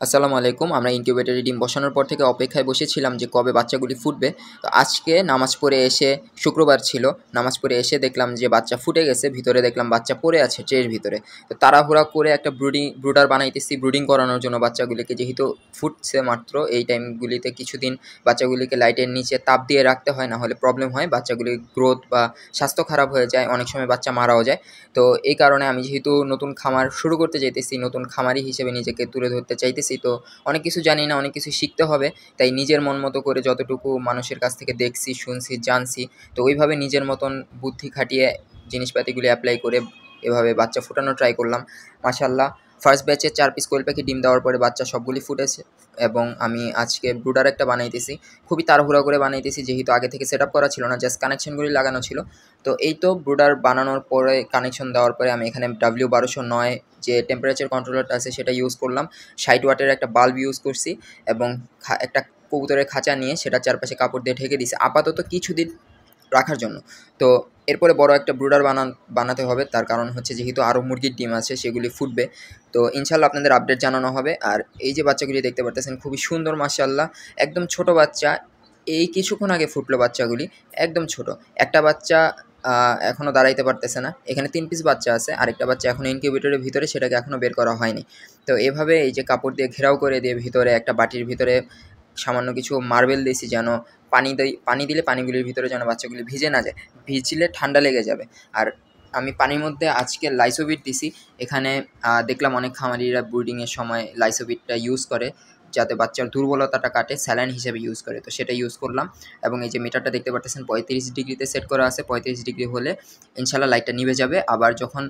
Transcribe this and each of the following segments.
আসসালামু আলাইকুম। আমরা ইনকিউবেটরে ডিম বসানোর পর থেকে অপেক্ষায় বসেছিলাম যে কবে বাচ্চাগুলি ফুটবে। তো আজকে নামাজ পড়ে এসে শুক্রবার ছিল। নামাজ পড়ে এসে দেখলাম যে বাচ্চা ফুটে গেছে। ভিতরে দেখলাম বাচ্চা পড়ে আছে ট্রের ভিতরে। তো তাড়াহুড়া করে একটা ব্রুডার বানাইতেছি ব্রুডিং করানোর জন্য বাচ্চাগুলিকে। যেহেতু ফুটছে মাত্র এই টাইমগুলিতে কিছুদিন বাচ্চাগুলিকে লাইটের নিচে তাপ দিয়ে রাখতে হয়, না হলে প্রবলেম হয়। বাচ্চাগুলির গ্রোথ বা স্বাস্থ্য খারাপ হয়ে যায়। অনেক সময় বাচ্চা মারাও যায়। তো এই কারণে আমি যেহেতু নতুন খামার শুরু করতে চাইতেছি, নতুন খামারি হিসেবে নিজেকে তুলে ধরতে চাইতেছি, তো অনেক কিছু জানি না, অনেক কিছু শিখতে হবে। তাই নিজের মন মতো করে যতটুকু মানুষের কাছ থেকে দেখছি, শুনছি, জানছি, তো ওইভাবে নিজের মতন বুদ্ধি খাটিয়ে জিনিসপাতিগুলি অ্যাপ্লাই করে এভাবে বাচ্চা ফোটানো ট্রাই করলাম। মাশাআল্লাহ, ফার্স্ট ব্যাচে 4 পিস কোয়েল পাখি ডিম দেওয়ার পরে বাচ্চা সবগুলি ফুটেছে এবং আমি আজকে ব্রুডার একটা বানাইতেছি। খুবই তাড়াহুড়া করে বানাইতেছি, যেহেতু আগে থেকে সেট আপ করা ছিল না, জাস্ট কানেকশনগুলি লাগানো ছিল। তো এই তো ব্রুডার বানানোর পরে কানেকশন দেওয়ার পরে আমি এখানে W1209 যে টেম্পারেচার কন্ট্রোলারটা আছে সেটা ইউজ করলাম। 60 ওয়াটের একটা বাল্ব ইউজ করছি এবং একটা কবুতরের খাঁচা নিয়ে সেটার চারপাশে কাপড় দিয়ে ঢেকে দিছি আপাতত কিছুদিন রাখার জন্য। তো এরপরে বড় একটা ব্রুডার বানাতে হবে, তার কারণ হচ্ছে যেহেতু আরও মুরগির ডিম আছে সেগুলি ফুটবে। তো ইনশাল্লাহ আপনাদের আপডেট জানানো হবে। আর এই যে বাচ্চাগুলি দেখতে পারতেছেন খুবই সুন্দর মাশাআল্লাহ, একদম ছোট বাচ্চা। এই কিছুক্ষণ আগে ফুটলো বাচ্চাগুলি, একদম ছোট। একটা বাচ্চা এখনও দাঁড়াইতে পারতেছে না। এখানে 3 পিস বাচ্চা আছে, আরেকটা বাচ্চা এখনও ইনকিউবেটরের ভিতরে, সেটাকে এখনও বের করা হয়নি। তো এভাবে এই যে কাপড় দিয়ে ঘেরাও করে দিয়ে ভিতরে একটা বাটির ভিতরে সামান্য কিছু মার্বেল দিয়েছি, যেন পানি দিলে পানিগুলির ভিতরে যেন বাচ্চাগুলি ভিজে না যায়। ভিজলে ঠান্ডা লেগে যাবে। আর আমি পানির মধ্যে আজকে লাইসোবিট দিছি। এখানে দেখলাম অনেক খামারিরা ব্রুডিংয়ের সময় লাইসোবিটটা ইউজ করে যাতে বাচ্চার দুর্বলতাটা কাটে, স্যালাইন হিসেবে ইউজ করে। তো সেটা ইউজ করলাম এবং এই যে মিটারটা দেখতে পাচ্ছেন 35 ডিগ্রিতে সেট করা আছে। 35 ডিগ্রি হলে ইনশাল্লাহ লাইটটা নিভে যাবে। আবার যখন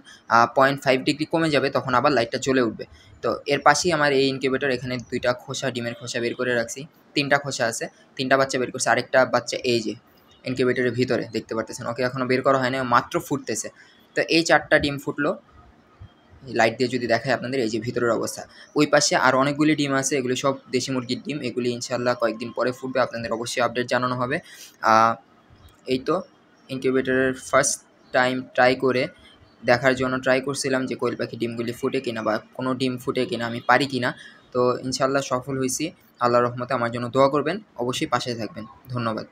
0.5 ডিগ্রি কমে যাবে তখন আবার লাইটটা জ্বলে উঠবে। তো এর পাশেই আমার এই ইনকিউবেটর, এখানে 2টা খোসা, ডিমের খোসা বের করে রাখছি। 3টা খোসা আছে, 3টা বাচ্চা বের করছে। আরেকটা বাচ্চা এই যে ইনকিউবেটরের ভিতরে দেখতে পারতেছেন, ওকে এখনও বের করা হয়নি, মাত্র ফুটতেছে। তো এই 4টা ডিম ফুটলো। লাইট দিয়ে যদি দেখায় আপনাদের, এই যে ভিতরের অবস্থা। ওই পাশে আরও অনেকগুলি ডিম আছে, এগুলি সব দেশি মুরগির ডিম। এগুলি ইনশাল্লাহ কয়েকদিন পরে ফুটবে, আপনাদের অবশ্যই আপডেট জানানো হবে। এই তো ইনকিউবেটরের ফার্স্ট টাইম ট্রাই করে দেখার জন্য ট্রাই করছিলাম যে কোয়েল পাখি ডিমগুলি ফুটে কিনা বা কোনো ডিম ফুটে কিনা, আমি পারি কিনা। তো ইনশাল্লাহ সফল হয়েছি। আল্লাহর রহমতে আমার জন্য দোয়া করবেন, অবশ্যই পাশে থাকবেন। ধন্যবাদ।